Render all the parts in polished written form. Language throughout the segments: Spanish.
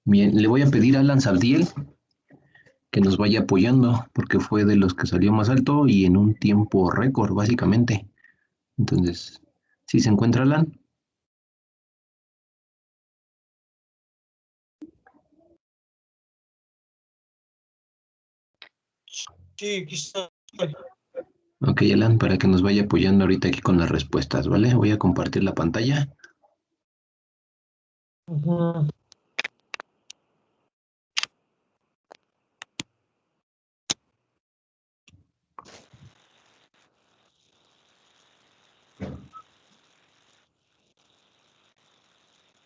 Bien, le voy a pedir a Alan Sabdiel que nos vaya apoyando, porque fue de los que salió más alto y en un tiempo récord, básicamente. Entonces, ¿sí se encuentra Alan? Sí, quizá. Ok, Alan, para que nos vaya apoyando ahorita aquí con las respuestas, ¿vale? Voy a compartir la pantalla. Ujú.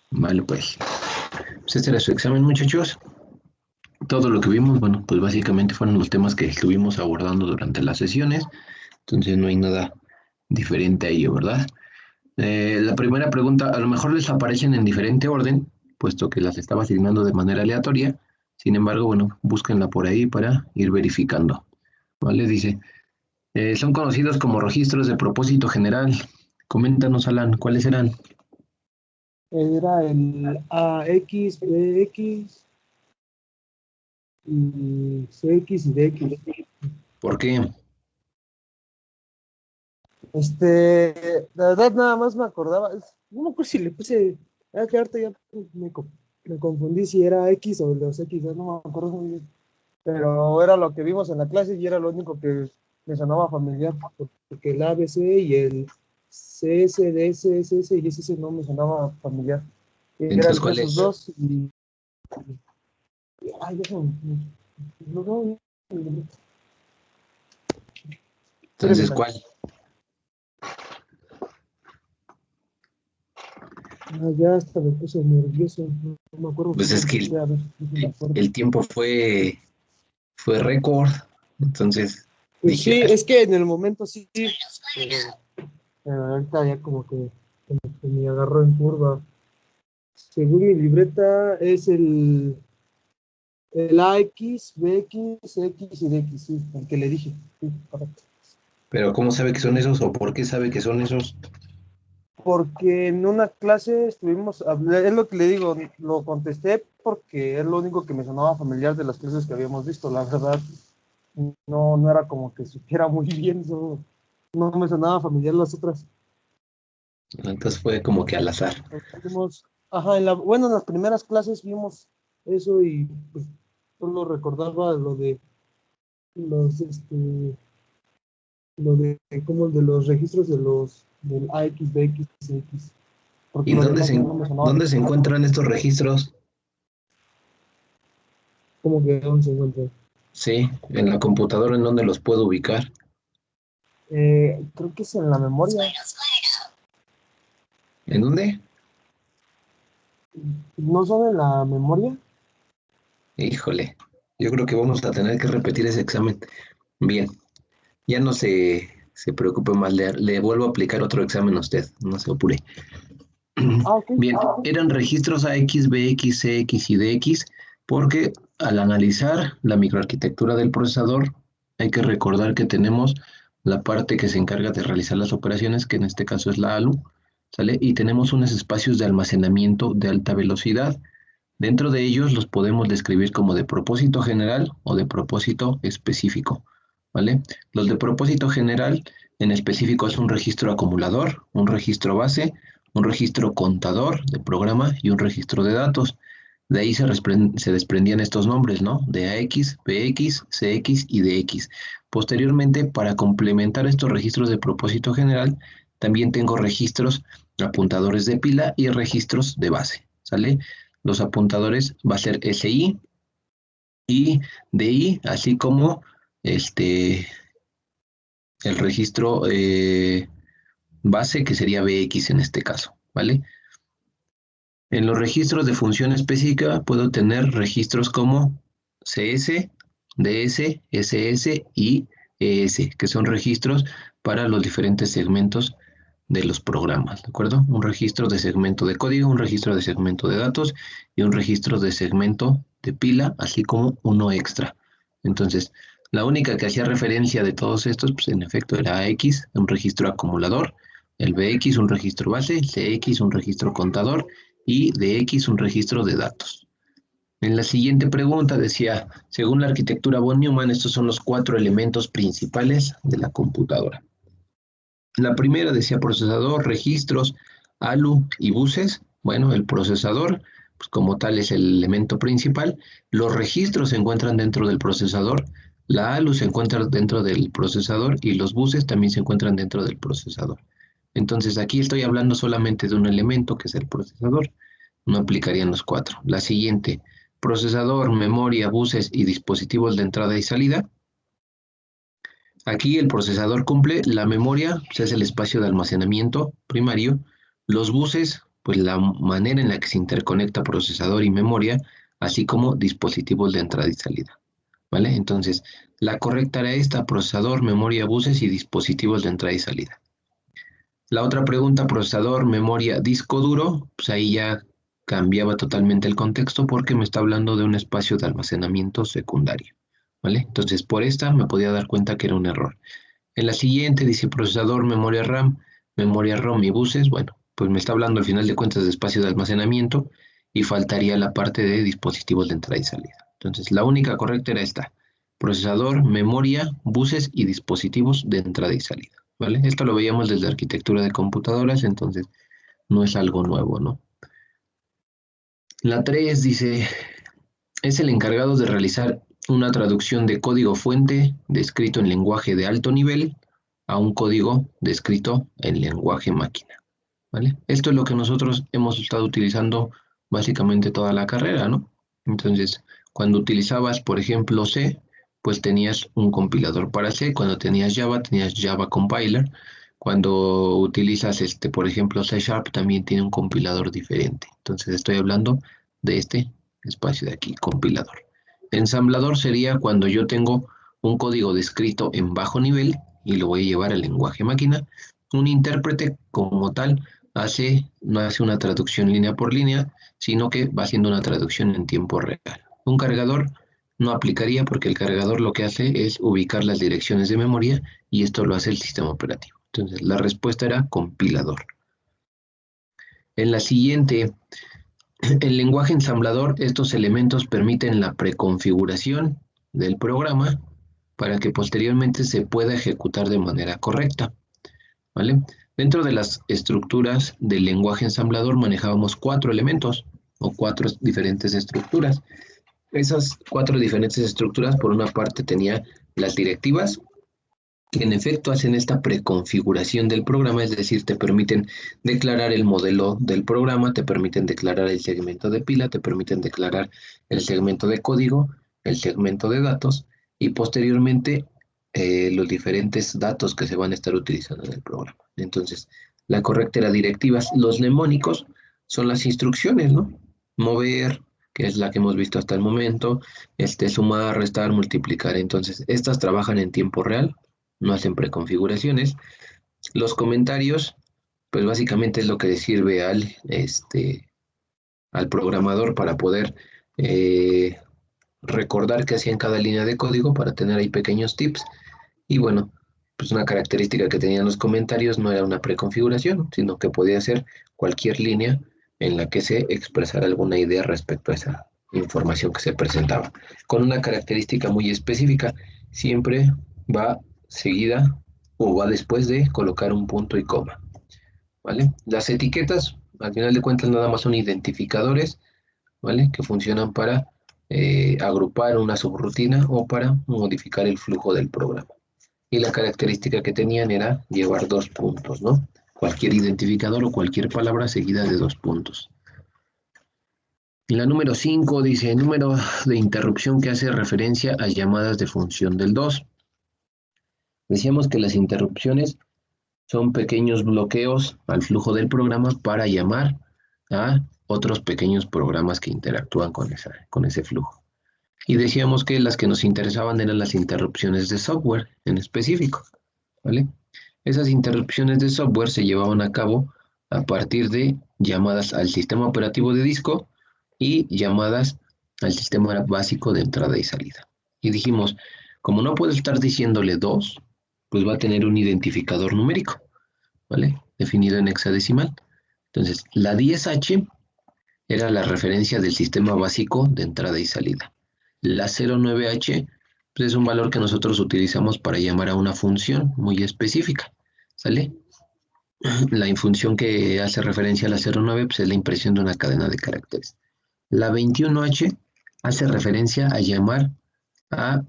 Vale, pues. Pues este era su examen, muchachos. Todo lo que vimos, bueno, pues básicamente fueron los temas que estuvimos abordando durante las sesiones. Entonces no hay nada diferente a ello, ¿verdad? La primera pregunta, a lo mejor les aparecen en diferente orden, puesto que las estaba asignando de manera aleatoria. Sin embargo, bueno, búsquenla por ahí para ir verificando. ¿Vale? Dice, son conocidos como registros de propósito general. Coméntanos, Alan, ¿cuáles eran? Era el AX, BX y CX y DX. ¿Por qué? La verdad nada más me acordaba, no me acuerdo si le puse, que ahorita ya me confundí si era X o los X, no me acuerdo muy bien, pero era lo que vimos en la clase y era lo único que me sonaba familiar, porque el ABC y el CS, DS, SS y SS no me sonaba familiar, y Entonces, eran ¿cuál esos es? dos ay, déjame, no, espérenme Entonces, tantito. ¿cuál? Ya hasta me puse nervioso, no me acuerdo qué Pues es que contesté, a ver, no me acuerdo. el tiempo fue récord. Entonces, Pues dije, sí, "Ay, es que en el momento sí, pero ahorita ya como que me agarró en curva. Según mi libreta es el AX, BX, X y DX, sí, el que le dije. Sí, correcto. pero ¿cómo sabe que son esos o por qué sabe que son esos? Porque en una clase es lo que le digo, lo contesté porque es lo único que me sonaba familiar de las clases que habíamos visto. La verdad, no era como que supiera muy bien, no me sonaba familiar las otras. Entonces fue como que al azar. Vimos, ajá, en las primeras clases vimos eso y pues, solo recordaba los, este, lo de, como de los registros del AX, BX, X, porque ¿Y lo demás no me sonaba. dónde se encuentran estos registros? Como que aún se encuentra. Sí, en la computadora en donde los puedo ubicar. Creo que es en la memoria. ¿En dónde? ¿No son en la memoria? Híjole, yo creo que vamos a tener que repetir ese examen. Bien, ya no se preocupe más, le vuelvo a aplicar otro examen a usted, no se apure. Ah, ok. Bien, eran registros AX, BX, CX y DX porque al analizar la microarquitectura del procesador hay que recordar que tenemos la parte que se encarga de realizar las operaciones, que en este caso es la ALU, ¿sale? Y tenemos unos espacios de almacenamiento de alta velocidad. Dentro de ellos los podemos describir como de propósito general o de propósito específico, ¿vale? Los de propósito general en específico es un registro acumulador, un registro base, un registro contador de programa y un registro de datos. De ahí se desprendían estos nombres, ¿no? De AX, BX, CX y DX. Posteriormente, para complementar estos registros de propósito general, también tengo registros apuntadores de pila y registros de base, ¿sale? Los apuntadores va a ser SI y DI, así como este, el registro base, que sería BX en este caso, ¿vale? En los registros de función específica puedo tener registros como CS, DS, SS y ES, que son registros para los diferentes segmentos de los programas, ¿de acuerdo? Un registro de segmento de código, un registro de segmento de datos y un registro de segmento de pila, así como uno extra. Entonces, la única que hacía referencia de todos estos, pues en efecto era AX, un registro acumulador, el BX, un registro base, CX, un registro contador, y de X un registro de datos. En la siguiente pregunta decía, según la arquitectura von Neumann, estos son los 4 elementos principales de la computadora. La primera decía procesador, registros, ALU y buses. Bueno, el procesador, pues como tal es el elemento principal. Los registros se encuentran dentro del procesador. La ALU se encuentra dentro del procesador y los buses también se encuentran dentro del procesador. Entonces aquí estoy hablando solamente de un elemento que es el procesador. No aplicarían los 4. La siguiente, procesador, memoria, buses y dispositivos de entrada y salida. Aquí el procesador cumple, la memoria pues, es el espacio de almacenamiento primario, los buses, pues la manera en la que se interconecta procesador y memoria, así como dispositivos de entrada y salida. ¿Vale? Entonces, la correcta era esta, procesador, memoria, buses y dispositivos de entrada y salida. La otra pregunta, procesador, memoria, disco duro, pues ahí ya cambiaba totalmente el contexto porque me está hablando de un espacio de almacenamiento secundario. ¿Vale? Entonces, por esta me podía dar cuenta que era un error. En la siguiente dice procesador, memoria RAM, memoria ROM y buses. Bueno, pues me está hablando al final de cuentas de espacio de almacenamiento y faltaría la parte de dispositivos de entrada y salida. Entonces, la única correcta era esta. Procesador, memoria, buses y dispositivos de entrada y salida. ¿Vale? Esto lo veíamos desde arquitectura de computadoras, entonces no es algo nuevo, ¿no? La 3 dice, es el encargado de realizar una traducción de código fuente descrito en lenguaje de alto nivel a un código descrito en lenguaje máquina. ¿Vale? Esto es lo que nosotros hemos estado utilizando básicamente toda la carrera, ¿no? Entonces, cuando utilizabas, por ejemplo, C, pues tenías un compilador para C. Cuando tenías Java Compiler. Cuando utilizas, por ejemplo, C Sharp, también tiene un compilador diferente. Entonces, estoy hablando de este espacio de aquí, compilador. Ensamblador sería cuando yo tengo un código descrito en bajo nivel y lo voy a llevar al lenguaje máquina. Un intérprete como tal no hace una traducción línea por línea, sino que va haciendo una traducción en tiempo real. Un cargador no aplicaría porque el cargador lo que hace es ubicar las direcciones de memoria y esto lo hace el sistema operativo. Entonces, la respuesta era compilador. En la siguiente, el lenguaje ensamblador, estos elementos permiten la preconfiguración del programa para que posteriormente se pueda ejecutar de manera correcta. ¿Vale? Dentro de las estructuras del lenguaje ensamblador manejábamos 4 elementos o 4 diferentes estructuras. Esas 4 diferentes estructuras, por una parte, tenía las directivas, que en efecto hacen esta preconfiguración del programa, es decir, te permiten declarar el modelo del programa, te permiten declarar el segmento de pila, te permiten declarar el segmento de código, el segmento de datos y posteriormente los diferentes datos que se van a estar utilizando en el programa. Entonces, la correcta era directivas. Los mnemónicos son las instrucciones, ¿no? Mover, que es la que hemos visto hasta el momento, sumar, restar, multiplicar. Entonces, estas trabajan en tiempo real, no hacen preconfiguraciones. Los comentarios, pues básicamente es lo que le sirve al programador para poder recordar qué hacía en cada línea de código para tener ahí pequeños tips. Y bueno, pues una característica que tenían los comentarios no era una preconfiguración, sino que podía ser cualquier línea en la que se expresara alguna idea respecto a esa información que se presentaba. Con una característica muy específica, siempre va seguida o va después de colocar un punto y coma. ¿Vale? Las etiquetas, al final de cuentas, nada más son identificadores, ¿vale? Que funcionan para agrupar una subrutina o para modificar el flujo del programa. Y la característica que tenían era llevar 2 puntos, ¿no? Cualquier identificador o cualquier palabra seguida de 2 puntos. Y la número 5 dice número de interrupción que hace referencia a llamadas de función del 2. Decíamos que las interrupciones son pequeños bloqueos al flujo del programa para llamar a otros pequeños programas que interactúan con ese flujo. Y decíamos que las que nos interesaban eran las interrupciones de software en específico, ¿vale? Esas interrupciones de software se llevaban a cabo a partir de llamadas al sistema operativo de disco y llamadas al sistema básico de entrada y salida. Y dijimos, como no puedo estar diciéndole 2, pues va a tener un identificador numérico, ¿vale? Definido en hexadecimal. Entonces, la 10H era la referencia del sistema básico de entrada y salida. La 09H pues, es un valor que nosotros utilizamos para llamar a una función muy específica, ¿sale? La función que hace referencia a la 09 pues, es la impresión de una cadena de caracteres. La 21H hace referencia a llamar a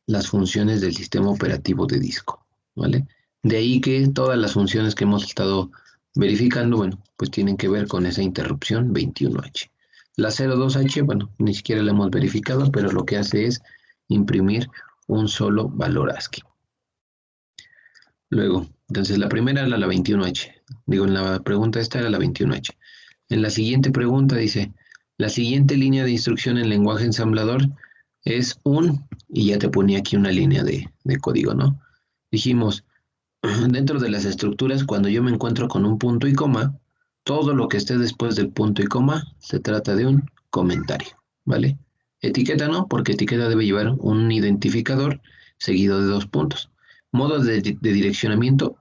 las funciones del sistema operativo de disco, ¿vale? De ahí que todas las funciones que hemos estado verificando, bueno, pues tienen que ver con esa interrupción 21H. La 02H, bueno, ni siquiera la hemos verificado, pero lo que hace es imprimir un solo valor ASCII. Luego, entonces la primera era la 21H. Digo, en la pregunta esta era la 21H. En la siguiente pregunta dice, la siguiente línea de instrucción en lenguaje ensamblador es y ya te ponía aquí una línea de código, ¿no? Dijimos, dentro de las estructuras, cuando yo me encuentro con un punto y coma, todo lo que esté después del punto y coma se trata de un comentario, ¿vale? Etiqueta no, porque etiqueta debe llevar un identificador seguido de 2 puntos. Modo de direccionamiento,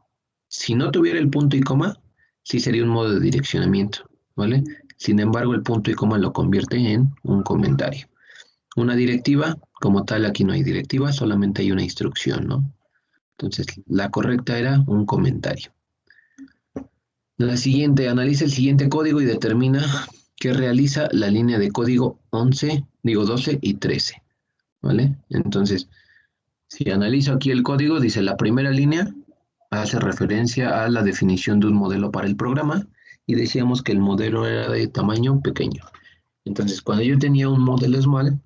si no tuviera el punto y coma, sí sería un modo de direccionamiento, ¿vale? Sin embargo, el punto y coma lo convierte en un comentario. Una directiva, como tal, aquí no hay directiva, solamente hay una instrucción, ¿no? Entonces, la correcta era un comentario. La siguiente, analiza el siguiente código y determina qué realiza la línea de código 12 y 13, ¿vale? Entonces, si analizo aquí el código, dice la primera línea hace referencia a la definición de un modelo para el programa y decíamos que el modelo era de tamaño pequeño. Entonces, cuando yo tenía un modelo small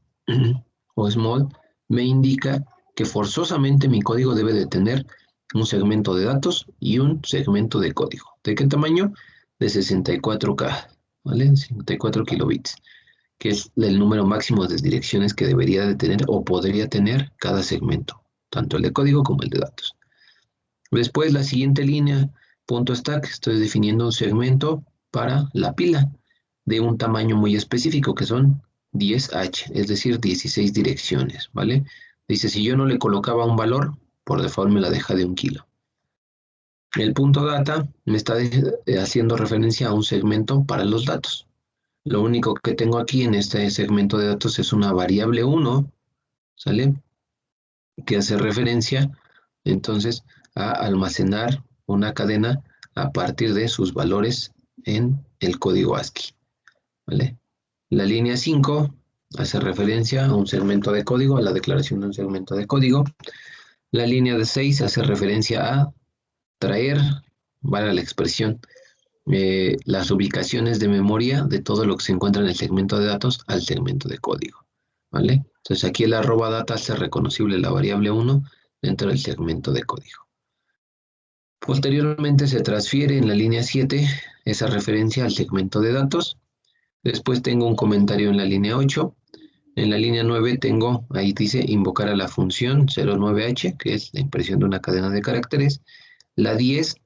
o small, me indica que forzosamente mi código debe de tener un segmento de datos y un segmento de código. ¿De qué tamaño? De 64K, ¿vale? 64 kilobits, que es el número máximo de direcciones que debería de tener o podría tener cada segmento, tanto el de código como el de datos. Después, la siguiente línea, punto stack, estoy definiendo un segmento para la pila de un tamaño muy específico, que son 10H, es decir, 16 direcciones, ¿vale? Dice, si yo no le colocaba un valor, por default me la deja de 1 kilo. El punto data me está haciendo referencia a un segmento para los datos. Lo único que tengo aquí en este segmento de datos es una variable 1, ¿sale? Que hace referencia, entonces, a almacenar una cadena a partir de sus valores en el código ASCII, ¿vale? La línea 5 hace referencia a un segmento de código, a la declaración de un segmento de código. La línea de 6 hace referencia a traer, vale la expresión, las ubicaciones de memoria de todo lo que se encuentra en el segmento de datos al segmento de código, ¿vale? Entonces aquí el arroba data hace reconocible la variable 1 dentro del segmento de código. Posteriormente se transfiere en la línea 7 esa referencia al segmento de datos. Después tengo un comentario en la línea 8. En la línea 9 tengo, ahí dice, invocar a la función 09H, que es la impresión de una cadena de caracteres. La 10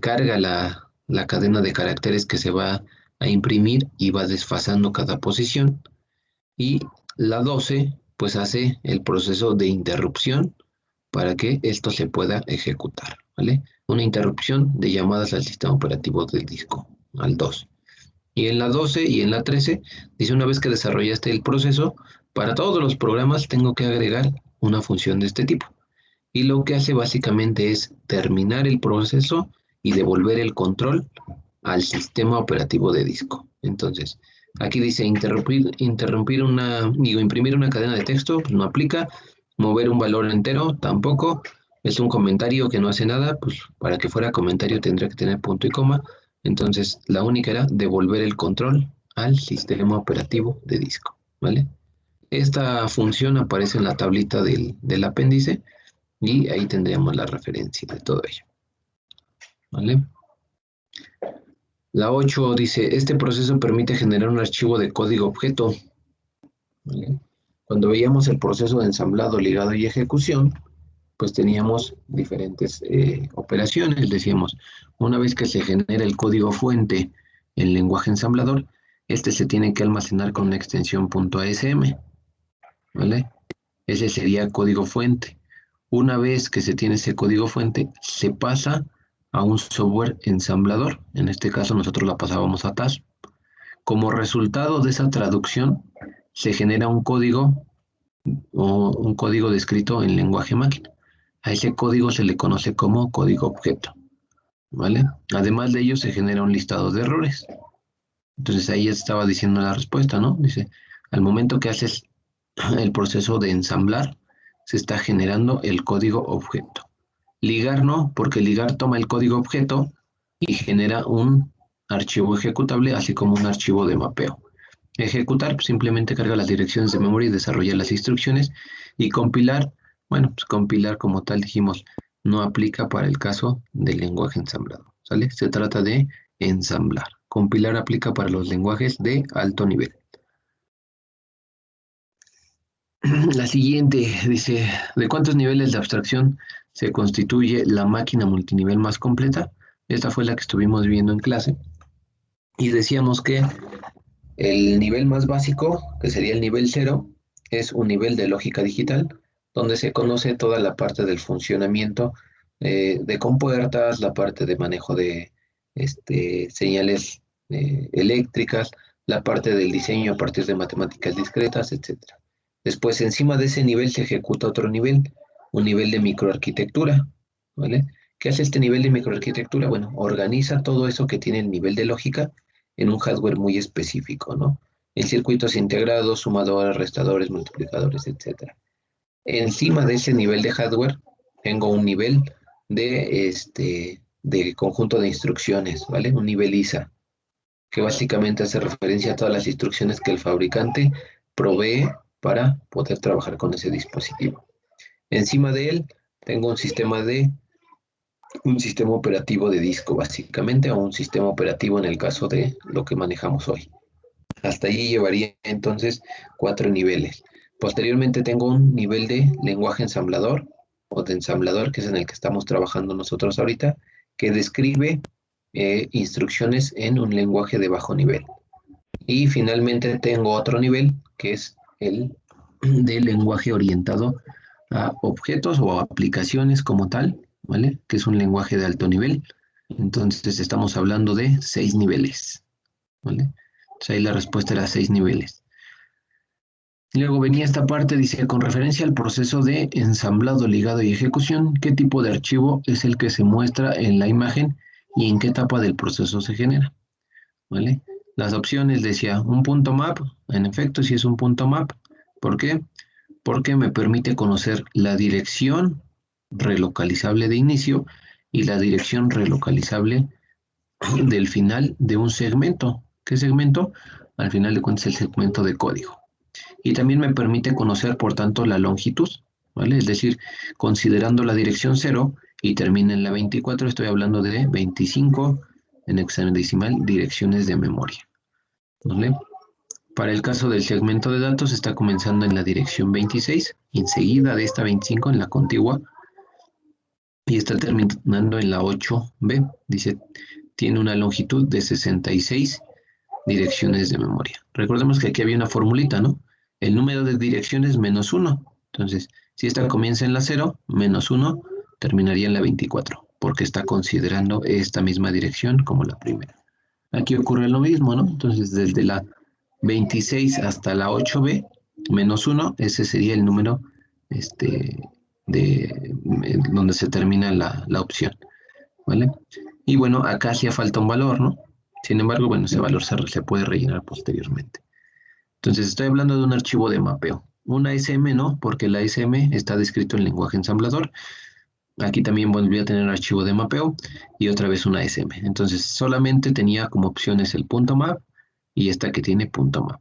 carga la cadena de caracteres que se va a imprimir y va desfasando cada posición. Y la 12, pues hace el proceso de interrupción para que esto se pueda ejecutar, ¿vale? Una interrupción de llamadas al sistema operativo del disco, al 2. Y en la 12 y en la 13, dice una vez que desarrollaste el proceso, para todos los programas tengo que agregar una función de este tipo. Y lo que hace básicamente es terminar el proceso y devolver el control al sistema operativo de disco. Entonces, aquí dice imprimir una cadena de texto, pues no aplica. Mover un valor entero, tampoco. Es un comentario que no hace nada, pues para que fuera comentario tendría que tener punto y coma. Entonces, la única era devolver el control al sistema operativo de disco, ¿vale? Esta función aparece en la tablita del apéndice y ahí tendríamos la referencia de todo ello, ¿vale? La 8 dice, este proceso permite generar un archivo de código objeto, ¿vale? Cuando veíamos el proceso de ensamblado, ligado y ejecución, pues teníamos diferentes operaciones. Decíamos, una vez que se genera el código fuente en lenguaje ensamblador, este se tiene que almacenar con una extensión .asm, ¿vale? Ese sería código fuente. Una vez que se tiene ese código fuente, se pasa a un software ensamblador. En este caso nosotros la pasábamos a TAS. Como resultado de esa traducción, se genera un código o un código descrito en lenguaje máquina. A ese código se le conoce como código objeto, ¿vale? Además de ello, se genera un listado de errores. Entonces ahí ya estaba diciendo la respuesta, ¿no? Dice, al momento que haces el proceso de ensamblar, se está generando el código objeto. Ligar no, porque ligar toma el código objeto y genera un archivo ejecutable, así como un archivo de mapeo. Ejecutar pues, simplemente carga las direcciones de memoria y desarrolla las instrucciones. Y compilar, bueno, pues compilar como tal dijimos, no aplica para el caso del lenguaje ensamblado, ¿sale? Se trata de ensamblar. Compilar aplica para los lenguajes de alto nivel. La siguiente dice, ¿de cuántos niveles de abstracción se constituye la máquina multinivel más completa? Esta fue la que estuvimos viendo en clase. Y decíamos que el nivel más básico, que sería el nivel 0, es un nivel de lógica digital, donde se conoce toda la parte del funcionamiento de compuertas, la parte de manejo de señales eléctricas, la parte del diseño a partir de matemáticas discretas, etc. Después, encima de ese nivel se ejecuta otro nivel, un nivel de microarquitectura, ¿vale? ¿Qué hace este nivel de microarquitectura? Bueno, organiza todo eso que tiene el nivel de lógica en un hardware muy específico, ¿no? En circuitos integrados, sumadores, restadores, multiplicadores, etc. Encima de ese nivel de hardware, tengo un nivel de conjunto de instrucciones, ¿vale? Un nivel ISA, que básicamente hace referencia a todas las instrucciones que el fabricante provee para poder trabajar con ese dispositivo. Encima de él, tengo un sistema operativo de disco, básicamente, o un sistema operativo en el caso de lo que manejamos hoy. Hasta allí llevaría entonces 4 niveles. Posteriormente tengo un nivel de lenguaje ensamblador o de ensamblador, que es en el que estamos trabajando nosotros ahorita, que describe instrucciones en un lenguaje de bajo nivel. Y finalmente tengo otro nivel, que es el de lenguaje orientado a objetos o a aplicaciones como tal, ¿vale? Que es un lenguaje de alto nivel. Entonces estamos hablando de 6 niveles, ¿vale? Entonces ahí la respuesta era 6 niveles. Luego venía esta parte, dice, con referencia al proceso de ensamblado, ligado y ejecución, ¿qué tipo de archivo es el que se muestra en la imagen y en qué etapa del proceso se genera? ¿Vale? Las opciones decía un punto map, en efecto sí es un punto map. ¿Por qué? Porque me permite conocer la dirección relocalizable de inicio y la dirección relocalizable del final de un segmento. ¿Qué segmento? Al final de cuentas el segmento de código. Y también me permite conocer, por tanto, la longitud, ¿vale? Es decir, considerando la dirección 0 y termina en la 24, estoy hablando de 25 en hexadecimal direcciones de memoria, ¿vale? Para el caso del segmento de datos está comenzando en la dirección 26, enseguida de esta 25 en la contigua, y está terminando en la 8B. Dice, tiene una longitud de 66 direcciones de memoria. Recordemos que aquí había una formulita, ¿no? El número de direcciones menos 1. Entonces, si esta comienza en la 0, menos 1 terminaría en la 24, porque está considerando esta misma dirección como la primera. Aquí ocurre lo mismo, ¿no? Entonces, desde la 26 hasta la 8B, menos 1, ese sería el número donde se termina la opción, ¿vale? Y bueno, acá hacía falta un valor, ¿no? Sin embargo, bueno, ese valor se puede rellenar posteriormente. Entonces, estoy hablando de un archivo de mapeo. Una SM no, porque la SM está descrito en lenguaje ensamblador. Aquí también volví a tener archivo de mapeo y otra vez una SM. Entonces, solamente tenía como opciones el punto map y esta que tiene punto map,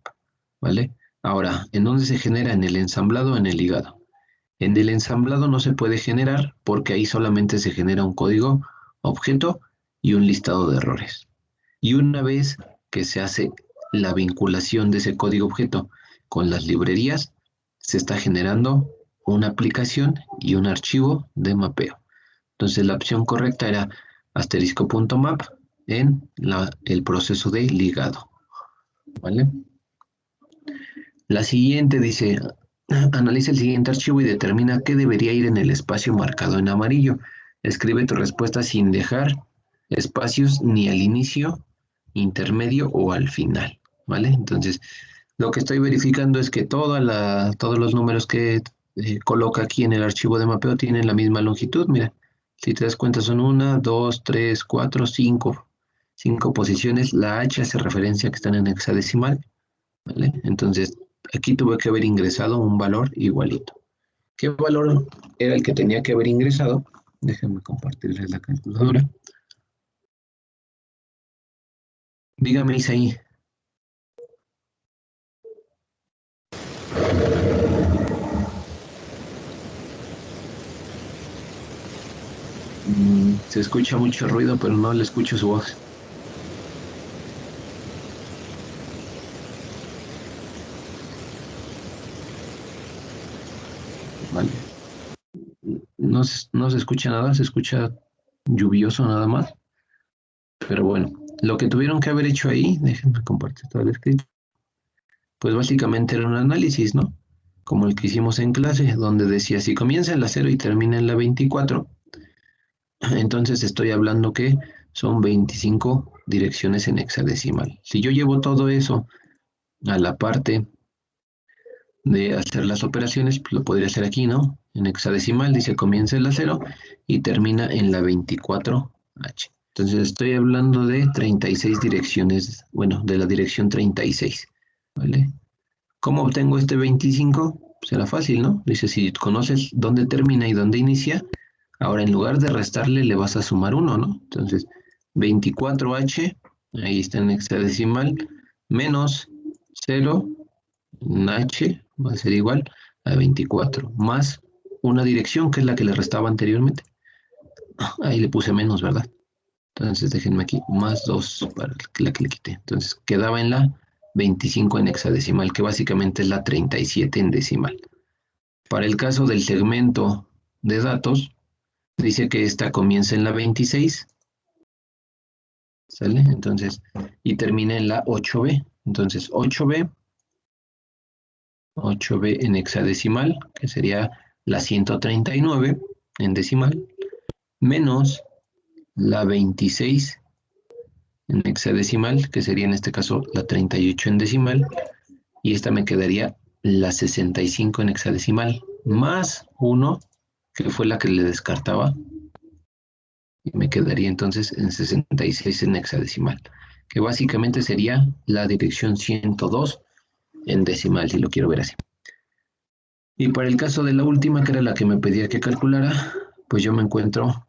¿vale? Ahora, ¿en dónde se genera? En el ensamblado o en el ligado. En el ensamblado no se puede generar porque ahí solamente se genera un código objeto y un listado de errores. Y una vez que se hace la vinculación de ese código objeto con las librerías, se está generando una aplicación y un archivo de mapeo. Entonces la opción correcta era asterisco.map en el proceso de ligado, ¿vale? La siguiente dice, analiza el siguiente archivo y determina qué debería ir en el espacio marcado en amarillo. Escribe tu respuesta sin dejar espacios ni al inicio, intermedio o al final. ¿vale? Entonces, lo que estoy verificando es que todos los números que coloca aquí en el archivo de mapeo tienen la misma longitud. Mira, si te das cuenta son 1, 2, 3, 4, 5. 5 posiciones. La H hace referencia a que están en hexadecimal, ¿vale? Entonces, aquí tuve que haber ingresado un valor igualito. ¿Qué valor era el que tenía que haber ingresado? Déjenme compartirles la calculadora. Dígame, Isaí. Se escucha mucho ruido, pero no le escucho su voz. Vale. No se escucha nada, se escucha lluvioso nada más. Pero bueno, lo que tuvieron que haber hecho ahí, déjenme compartir todo el escrito, pues básicamente era un análisis, ¿no? Como el que hicimos en clase, donde decía, si comienza en la 0 y termina en la 24, entonces estoy hablando que son 25 direcciones en hexadecimal. Si yo llevo todo eso a la parte de hacer las operaciones, pues lo podría hacer aquí, ¿no? En hexadecimal dice comienza en la 0 y termina en la 24H. Entonces estoy hablando de 36 direcciones, bueno, de la dirección 36, ¿vale? ¿Cómo obtengo este 25? Será fácil, ¿no? Dice, si conoces dónde termina y dónde inicia, ahora en lugar de restarle le vas a sumar 1, ¿no? Entonces, 24H, ahí está en hexadecimal, menos 0, H va a ser igual a 24, más una dirección que es la que le restaba anteriormente. Ahí le puse menos, ¿verdad? Entonces déjenme aquí, más 2 para la que le quité. Entonces quedaba en la 25 en hexadecimal, que básicamente es la 37 en decimal. Para el caso del segmento de datos, dice que esta comienza en la 26, ¿sale? Entonces, y termina en la 8B. Entonces, 8B en hexadecimal, que sería la 139 en decimal, menos la 26 en hexadecimal, que sería en este caso la 38 en decimal, y esta me quedaría la 65 en hexadecimal, más 1, que fue la que le descartaba, y me quedaría entonces en 66 en hexadecimal, que básicamente sería la dirección 102 en decimal, si lo quiero ver así. Y para el caso de la última, que era la que me pedía que calculara, pues yo me encuentro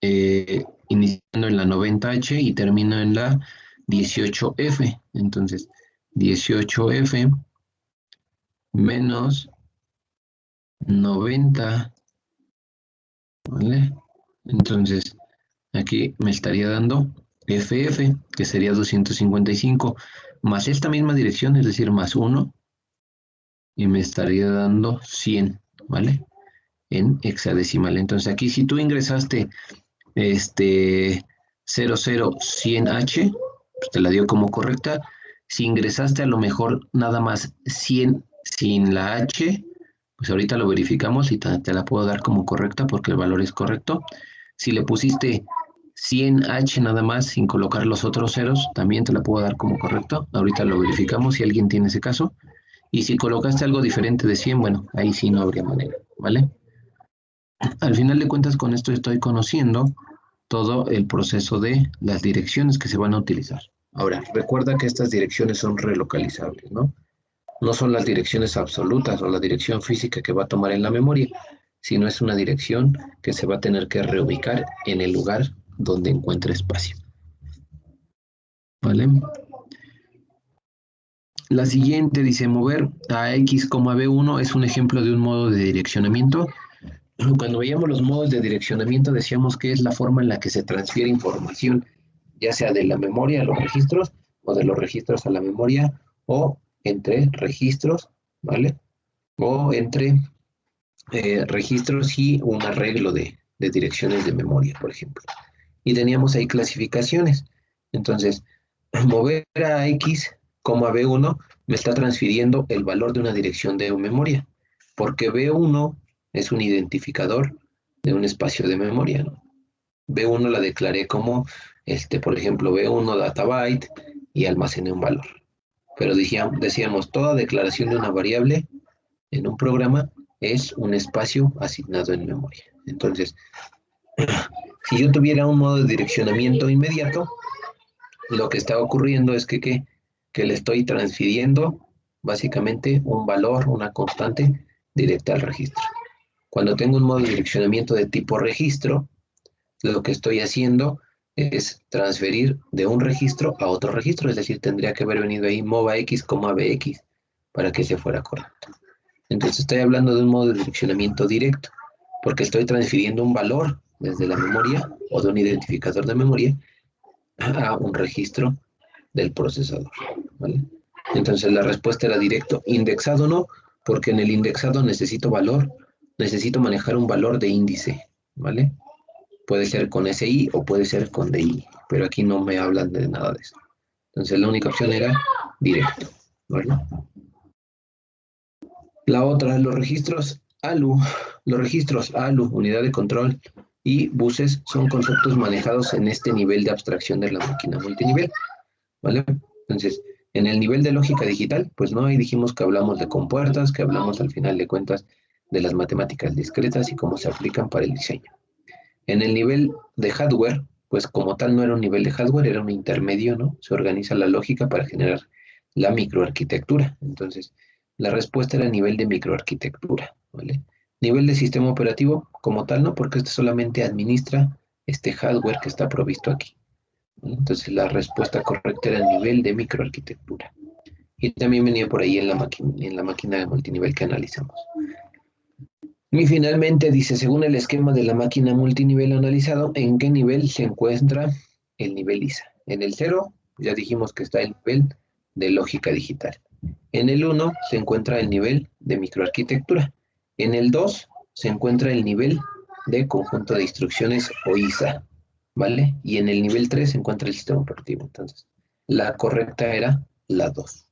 iniciando en la 90H y termino en la 18F. Entonces, 18F menos 90, ¿vale? Entonces, aquí me estaría dando FF, que sería 255, más esta misma dirección, es decir, más 1, y me estaría dando 100, ¿vale? En hexadecimal. Entonces, aquí si tú ingresaste 00100H, pues te la dio como correcta. Si ingresaste a lo mejor nada más 100 sin la H, pues ahorita lo verificamos y te la puedo dar como correcta porque el valor es correcto. Si le pusiste 100H nada más sin colocar los otros ceros, también te la puedo dar como correcto. Ahorita lo verificamos si alguien tiene ese caso. Y si colocaste algo diferente de 100, bueno, ahí sí no habría manera, ¿vale? Al final de cuentas, con esto estoy conociendo todo el proceso de las direcciones que se van a utilizar. Ahora, recuerda que estas direcciones son relocalizables, ¿no? No son las direcciones absolutas o la dirección física que va a tomar en la memoria, sino es una dirección que se va a tener que reubicar en el lugar donde encuentre espacio. ¿Vale? La siguiente dice mover a X, B1 es un ejemplo de un modo de direccionamiento. Cuando veíamos los modos de direccionamiento decíamos que es la forma en la que se transfiere información, ya sea de la memoria a los registros o de los registros a la memoria o entre registros, ¿vale? O entre registros y un arreglo de direcciones de memoria, por ejemplo. Y teníamos ahí clasificaciones. Entonces, mover a X, B1 me está transfiriendo el valor de una dirección de memoria, porque B1 es un identificador de un espacio de memoria, ¿no? B1 la declaré como, por ejemplo, B1 data byte y almacené un valor. pero decíamos, toda declaración de una variable en un programa es un espacio asignado en memoria. Entonces, si yo tuviera un modo de direccionamiento inmediato, lo que está ocurriendo es que le estoy transfiriendo básicamente un valor, una constante directa al registro. Cuando tengo un modo de direccionamiento de tipo registro, lo que estoy haciendo es transferir de un registro a otro registro, es decir, tendría que haber venido ahí MOVAX, BX para que se fuera correcto. Entonces estoy hablando de un modo de direccionamiento directo, porque estoy transfiriendo un valor desde la memoria o de un identificador de memoria a un registro del procesador, ¿vale? Entonces la respuesta era directo. Indexado no, porque en el indexado necesito valor, necesito manejar un valor de índice, ¿vale? Puede ser con SI o puede ser con DI, pero aquí no me hablan de nada de eso. Entonces la única opción era directo, ¿vale? La otra, los registros ALU, unidad de control, y buses son conceptos manejados en este nivel de abstracción de la máquina multinivel, ¿vale? Entonces, en el nivel de lógica digital, pues no, ahí dijimos que hablamos de compuertas, que hablamos al final de cuentas de las matemáticas discretas y cómo se aplican para el diseño. En el nivel de hardware, pues como tal no era un nivel de hardware, era un intermedio, ¿no? Se organiza la lógica para generar la microarquitectura. Entonces, la respuesta era nivel de microarquitectura, ¿vale? Nivel de sistema operativo, como tal, no, porque este solamente administra este hardware que está provisto aquí. Entonces, la respuesta correcta era el nivel de microarquitectura. Y también venía por ahí en la máquina de multinivel que analizamos. Y finalmente dice, según el esquema de la máquina multinivel analizado, ¿en qué nivel se encuentra el nivel ISA? En el 0, ya dijimos que está el nivel de lógica digital. En el 1 se encuentra el nivel de microarquitectura. En el 2 se encuentra el nivel de conjunto de instrucciones o ISA, ¿vale? Y en el nivel 3 se encuentra el sistema operativo. Entonces, la correcta era la 2,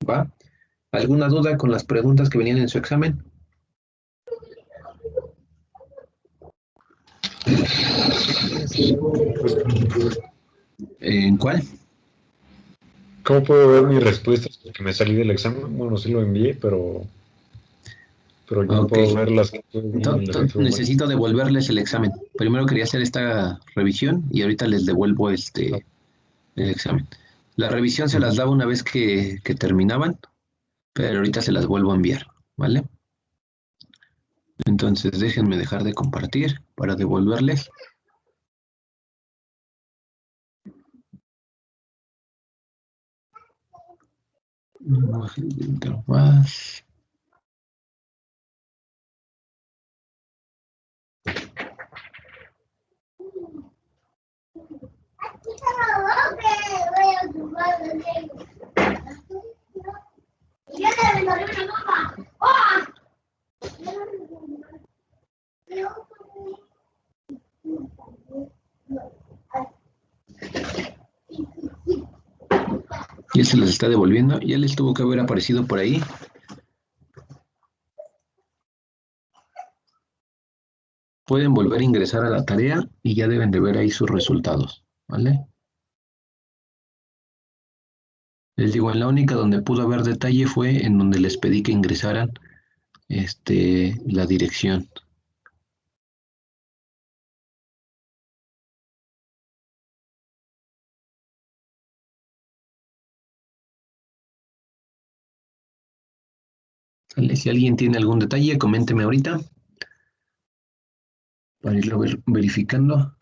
¿va? ¿Alguna duda con las preguntas que venían en su examen? ¿En cuál? ¿Cómo puedo ver mis respuestas? Porque me salí del examen. Bueno, sí lo envié, pero yo no Ok. puedo ver las que tuve bien y las que Entonces, tuve mal. necesito devolverles el examen. Primero quería hacer esta revisión y ahorita les devuelvo el examen. La revisión se las daba una vez que terminaban, pero ahorita se las vuelvo a enviar, ¿vale? Entonces déjenme dejar de compartir para devolverles. Más. Ya se les está devolviendo. Ya les tuvo que haber aparecido por ahí. Pueden volver a ingresar a la tarea y ya deben de ver ahí sus resultados, ¿vale? Les digo, en la única donde pudo haber detalle fue en donde les pedí que ingresaran la dirección. ¿Sale? Si alguien tiene algún detalle, coménteme ahorita para irlo verificando.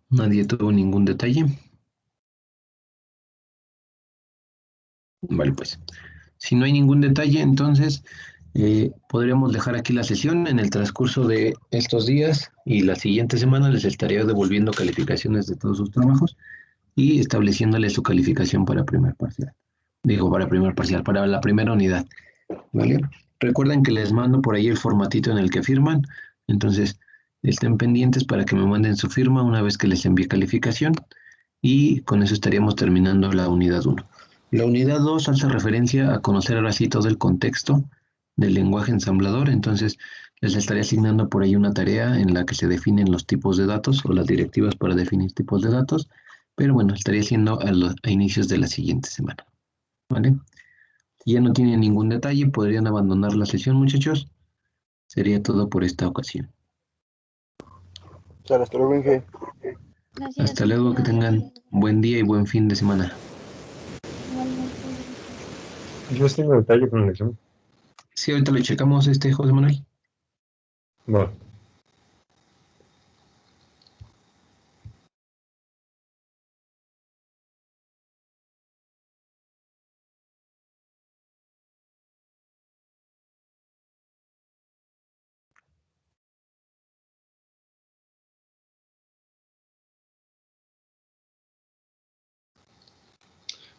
Nadie tuvo ningún detalle. Vale, pues. Si no hay ningún detalle, entonces Podríamos dejar aquí la sesión. En el transcurso de estos días y la siguiente semana les estaría devolviendo calificaciones de todos sus trabajos y estableciéndole su calificación para primer parcial. Digo, para primer parcial, para la primera unidad, ¿vale? Recuerden que les mando por ahí el formatito en el que firman, entonces estén pendientes para que me manden su firma una vez que les envíe calificación y con eso estaríamos terminando la unidad 1. La unidad 2 hace referencia a conocer ahora sí todo el contexto del lenguaje ensamblador, entonces les estaré asignando por ahí una tarea en la que se definen los tipos de datos o las directivas para definir tipos de datos, pero bueno, estaría siendo a inicios de la siguiente semana, ¿vale? Si ya no tienen ningún detalle, podrían abandonar la sesión, muchachos. Sería todo por esta ocasión. Sale, hasta luego, Inge. Gracias. Hasta luego, que tengan buen día y buen fin de semana. Igualmente. Yo tengo detalle con el examen. Sí, ahorita lo checamos, José Manuel. Va.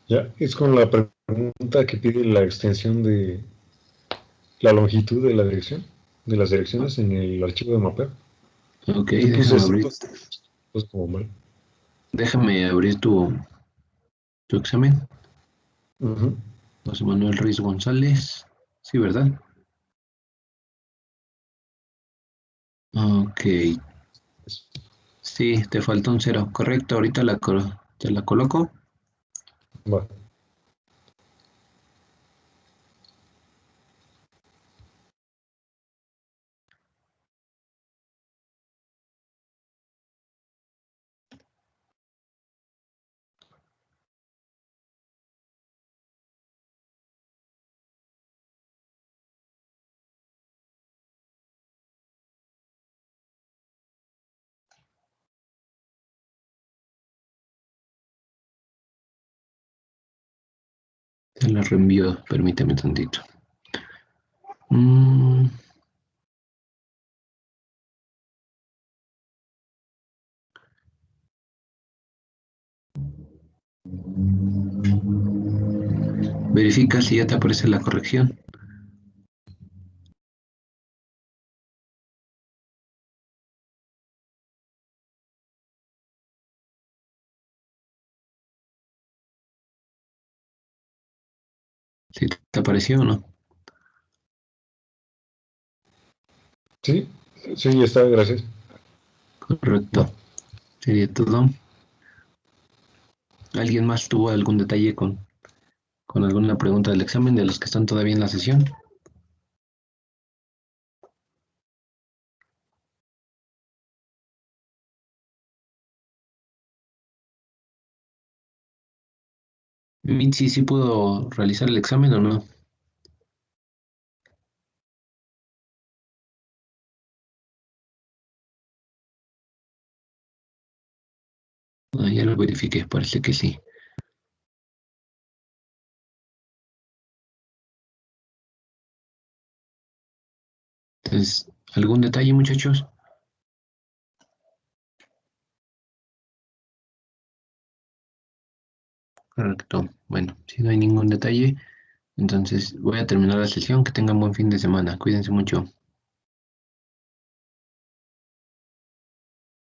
Ya, es con la pregunta que pide la extensión de la longitud de la dirección, de las direcciones en el archivo de mapeo. Ok, Yo puse déjame esto, abrir, pues como mal. tu examen. Ujú. José Manuel Ruiz González. Sí, ¿verdad? Ok. Sí, te falta un cero. Correcto, ahorita te la coloco. Va. Te la reenvío, permíteme tantito. Mm, verifica si ya te aparece la corrección. Si te apareció o no. Sí, sí, ya está, gracias. Correcto. Va. Sería todo. ¿Alguien más tuvo algún detalle con alguna pregunta del examen de los que están todavía en la sesión? Mitzi, ¿sí pudo realizar el examen o no? Ah, ya lo verifiqué, parece que sí. Entonces, ¿algún detalle, muchachos? Correcto. Bueno, si no hay ningún detalle, entonces voy a terminar la sesión. Que tengan buen fin de semana. Cuídense mucho.